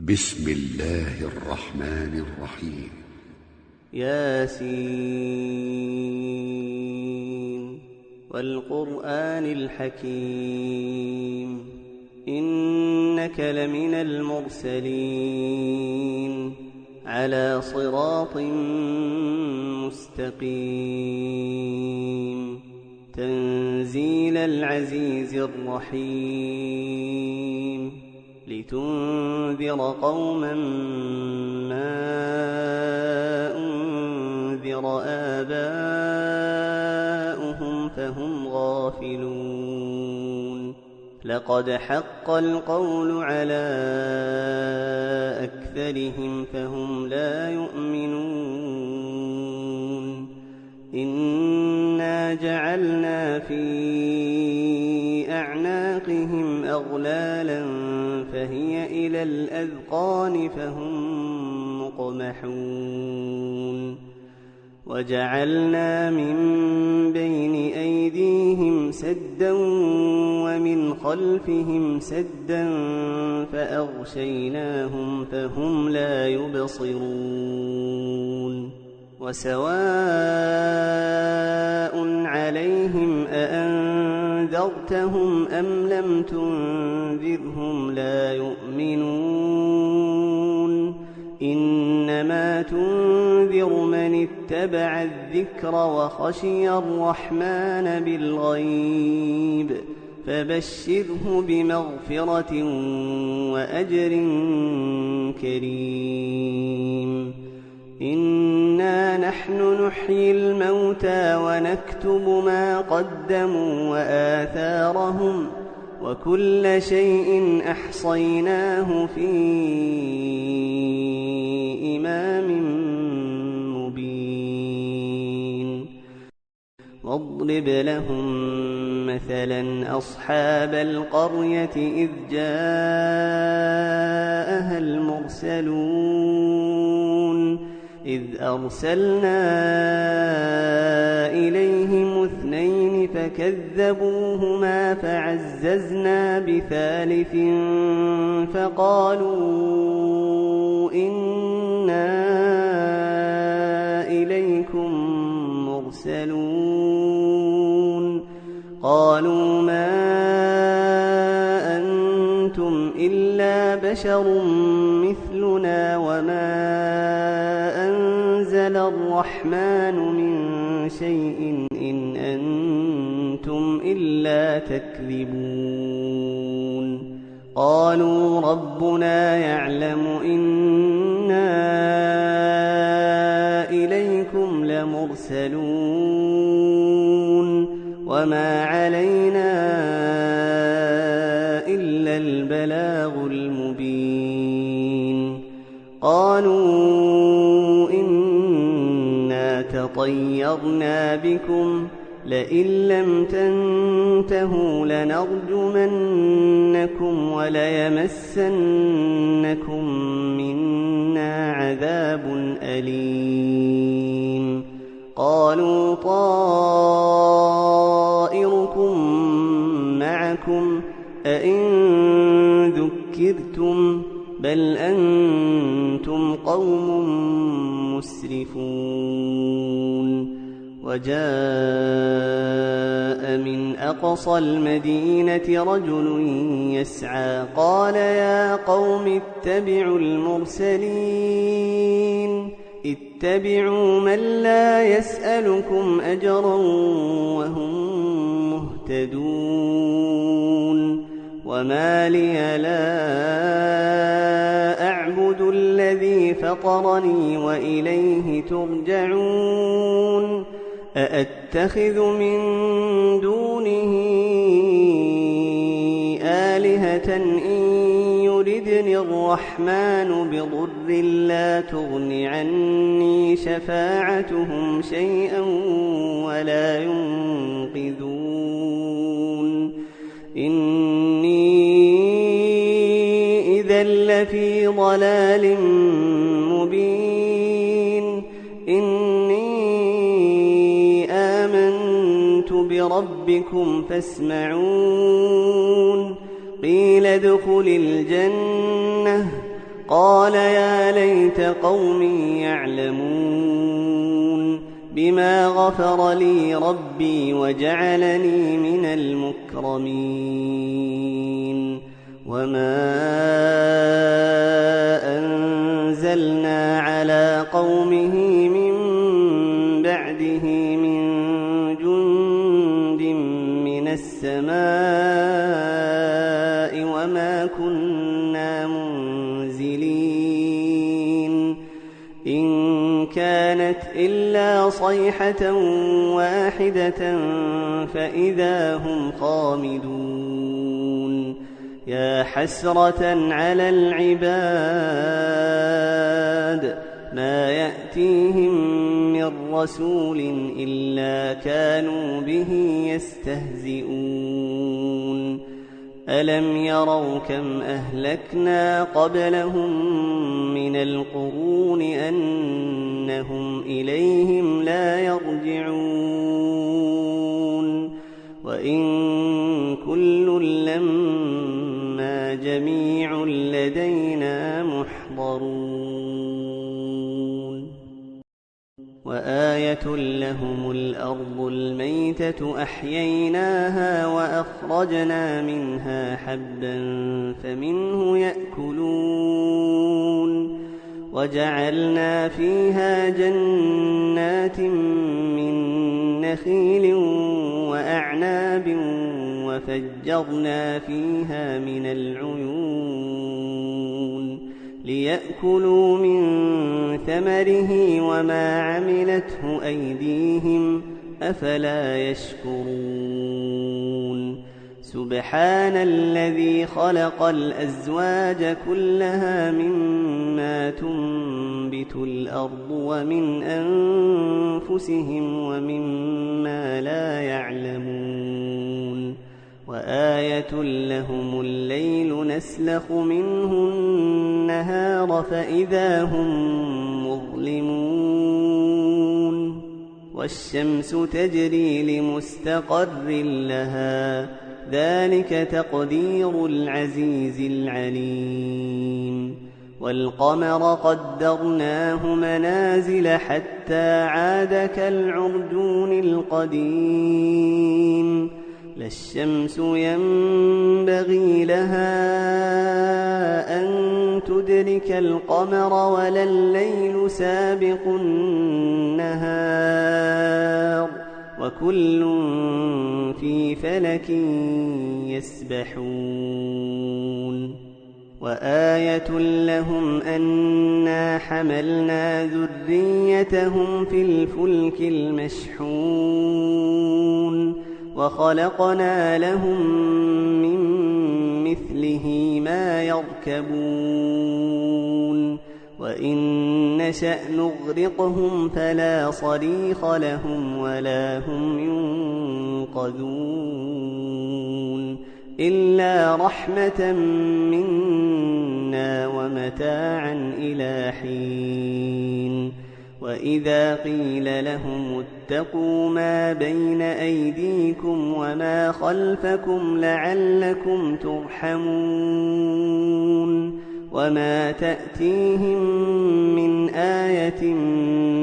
بسم الله الرحمن الرحيم. ياسين والقرآن الحكيم إنك لمن المرسلين على صراط مستقيم تنزيل العزيز الرحيم لتنذر قوما ما أنذر آباؤهم فهم غافلون لقد حق القول على أكثرهم فهم لا يؤمنون إنا جعلنا في أعناقهم أغلالا فهي إلى الأذقان فهم مقمحون وجعلنا من بين أيديهم سدا ومن خلفهم سدا فأغشيناهم فهم لا يبصرون وسواء عليهم أأنذرتهم أم لم تنذرهم لا يؤمنون إنما تنذر من اتبع الذكر وخشي الرحمن بالغيب فبشره بمغفرة وأجر كريم إنا نحن نحيي الموتى ونكتب ما قدموا وآثارهم وكل شيء أحصيناه في إمام مبين واضرب لهم مثلا أصحاب القرية إذ جاءها المرسلون إذ أرسلنا إليهم اثنين فكذبوهما فعززنا بثالث فقالوا إنا إليكم مرسلون قالوا ما أنتم إلا بشر مثلنا وما أنزل الرحمن من شيء إن أنتم إلا تكذبون قالوا ربنا يعلم إنا إليكم لمرسلون وما علينا إلا البلاغ المبين قالوا إنا تطيرنا بكم لئن لم تنتهوا لنرجمنكم وليمسنكم منا عذاب أليم قالوا طائركم معكم أئن ذكرتم بل أنتم قوم مسرفون وجاء من أقصى المدينة رجل يسعى قال يا قوم اتبعوا المرسلين اتبعوا من لا يسألكم أجرا وهم مهتدون وما لي لا أعبد الذي فطرني وإليه ترجعون أأتخذ من دونه آلهة إن يردني الرحمن بضر لا تغن عني شفاعتهم شيئا ولا ينقذون إني إذا لفي ضلال مبين إني آمنت بربكم فاسمعون قيل ادخل الجنة قال يا ليت قومي يعلمون بما غفر لي ربي وجعلني من المكرمين وما أنزلنا على قومه من بعده من جند من السماء وما كنا منزلين إن كانت إلا صيحة واحدة فإذا هم خامدون يا حسرة على العباد ما يأتيهم من رسول إلا كانوا به يستهزئون ألم يروا كم أهلكنا قبلهم من القرون أنهم إليهم لا يرجعون وإن كل لما جميع لدينا محضرون وآية لهم الأرض الميتة أحييناها وأخرجنا منها حبا فمنه يأكلون وجعلنا فيها جنات من نخيل وأعناب وفجرنا فيها من العيون ليأكلوا من ثمره وما عملته أيديهم أفلا يشكرون سبحان الذي خلق الأزواج كلها مما تنبت الأرض ومن أنفسهم ومما لا يعلمون وآية لهم الليل نسلخ منه النهار فإذا هم مظلمون والشمس تجري لمستقر لها ذلك تقدير العزيز العليم والقمر قدرناه منازل حتى عاد كالعرجون القديم لا الشمس ينبغي لها أن تدرك القمر ولا الليل سابق النهار وكل في فلك يسبحون وآية لهم أنا حملنا ذريتهم في الفلك المشحون وخلقنا لهم من مثله ما يركبون وإن نشأ نغرقهم فلا صريخ لهم ولا هم ينقذون إلا رحمة منا ومتاعا إلى حين وإذا قيل لهم اتقوا ما بين أيديكم وما خلفكم لعلكم ترحمون وما تأتيهم من آية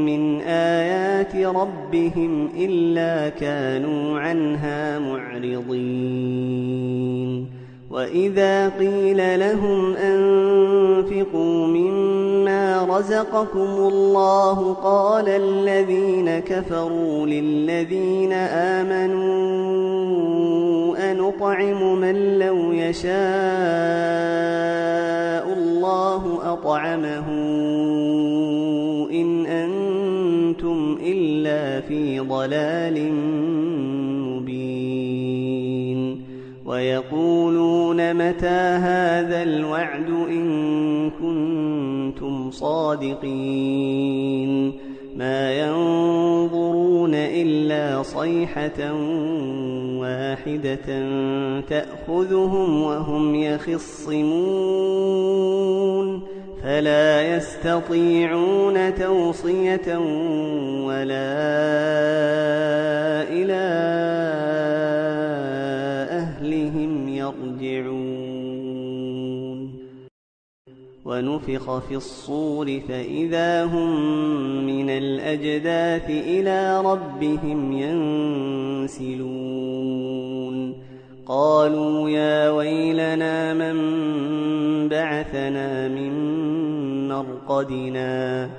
من آيات ربهم إلا كانوا عنها معرضين وإذا قيل لهم أنفقوا مما رزقكم الله قال الذين كفروا للذين آمنوا أنطعم من لو يشاء الله أطعمه إن أنتم إلا في ضلال مبين ويقولون متى هذا الوعد إن كنتم صادقين ما ينظرون إلا صيحة واحدة تأخذهم وهم يخصمون فلا يستطيعون توصية ولا إلى أهلهم يرجعون ونفخ في الصور فإذا هم من الأجداث إلى ربهم ينسلون قالوا يا ويلنا من بعثنا من مرقدنا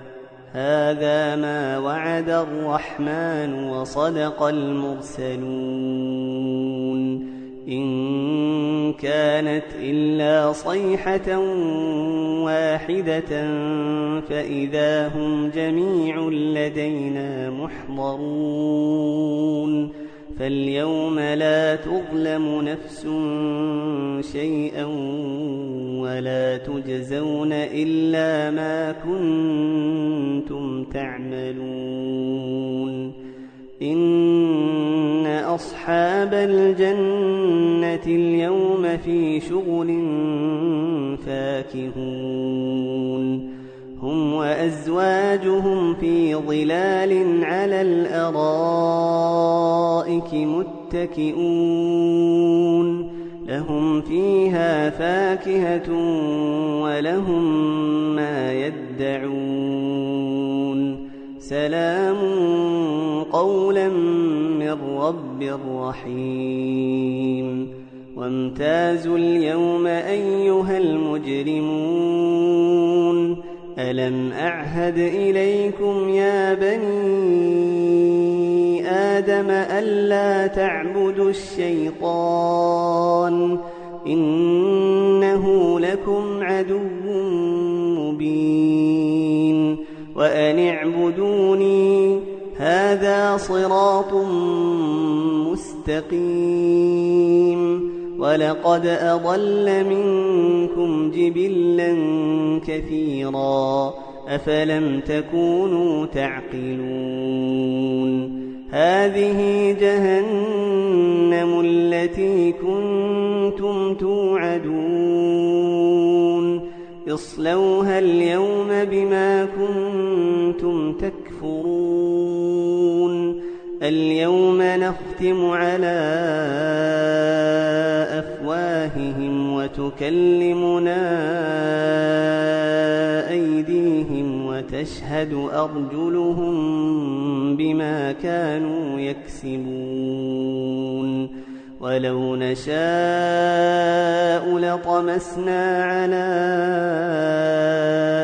هذا ما وعد الرحمن وصدق المرسلون إن كانت إلا صيحة واحدة فإذا هم جميع لدينا محضرون فاليوم لا تظلم نفس شيئا ولا تجزون إلا ما كنتم تعملون إن أصحاب الجنة اليوم في شغل فاكهون هم وأزواجهم في ظلال على الأرائك متكئون لهم فيها فاكهة ولهم ما يدعون سلام قولا من رب رحيم وامتازوا اليوم أيها المجرمون ألم أعهد إليكم يا بني آدم ألا تعبدوا الشيطان إنه لكم عدو مبين وأن اعبدوني هذا صراط مستقيم ولقد أضل منكم جبلا كثيرا أفلم تكونوا تعقلون هذه جهنم التي كنتم توعدون اصلوها اليوم بما كنتم تكفرون اليوم نختم على أفواههم وتكلمنا أيديهم وتشهد أرجلهم بما كانوا يكسبون ولو نشاء لطمسنا على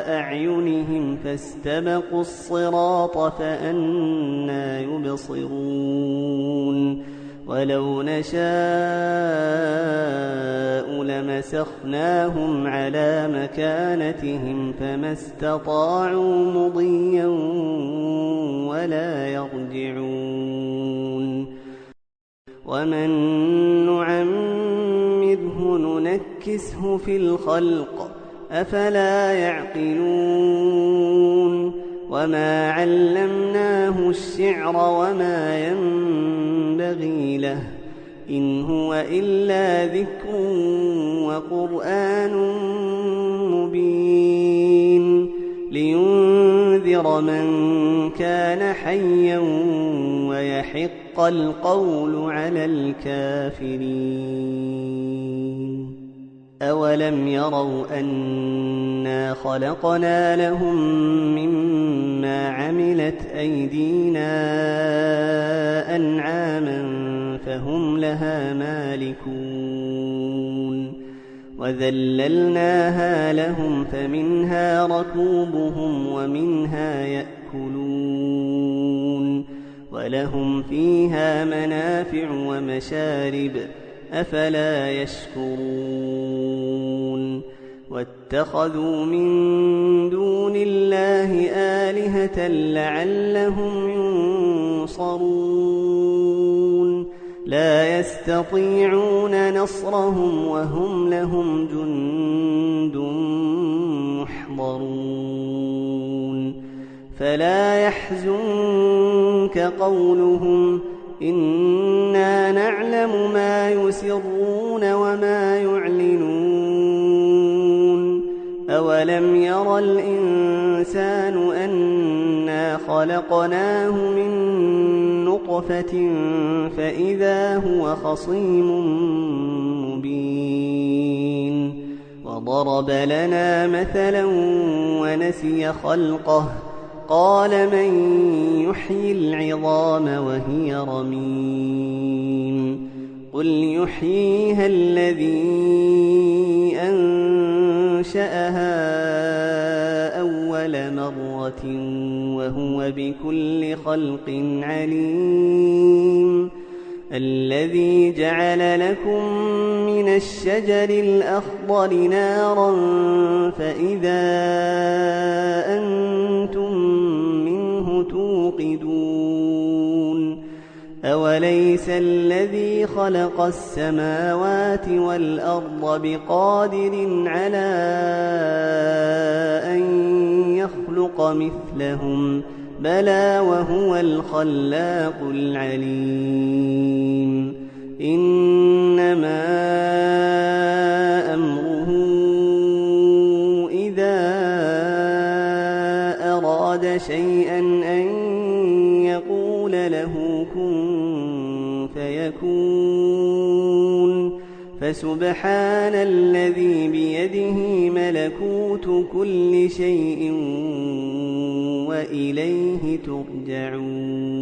أعينهم فاستبقوا الصراط فأنى يبصرون ولو نشاء لمسخناهم على مكانتهم فما استطاعوا مضيا ولا يرجعون ومن نعمره ننكسه في الخلق أفلا يعقلون وما علمناه الشعر وما ينبغي له إن هو إلا ذكر وقرآن مبين لينذر من كان حيا ويحق القول على الكافرين أولم يروا أنا خلقنا لهم مما عملت أيدينا أنعاما فهم لها مالكون وذللناها لهم فمنها ركوبهم ومنها يأكلون ولهم فيها منافع ومشارب أفلا يشكرون واتخذوا من دون الله آلهة لعلهم ينصرون لا يستطيعون نصرهم وهم لهم جند محضرون فلا يحزنك قولهم إنا نعلم ما يسرون وما يعلنون أولم ير الإنسان أنا خلقناه من نطفة فإذا هو خصيم مبين فضرب لنا مثلا ونسي خلقه قال من يحيي العظام وهي رميم قل يحييها الذي أنشأها أول مرة وهو بكل خلق عليم الذي جعل لكم من الشجر الأخضر نارا فإذا أنتم منه توقدون أوليس الذي خلق السماوات والأرض بقادر على أن يخلق مثلهم بلى وهو الخلاق العليم إنما أمره إذا أراد شيئا أن يقول له كن فيكون فسبحان الذي بيده ملكوت كل شيء وإليه ترجعون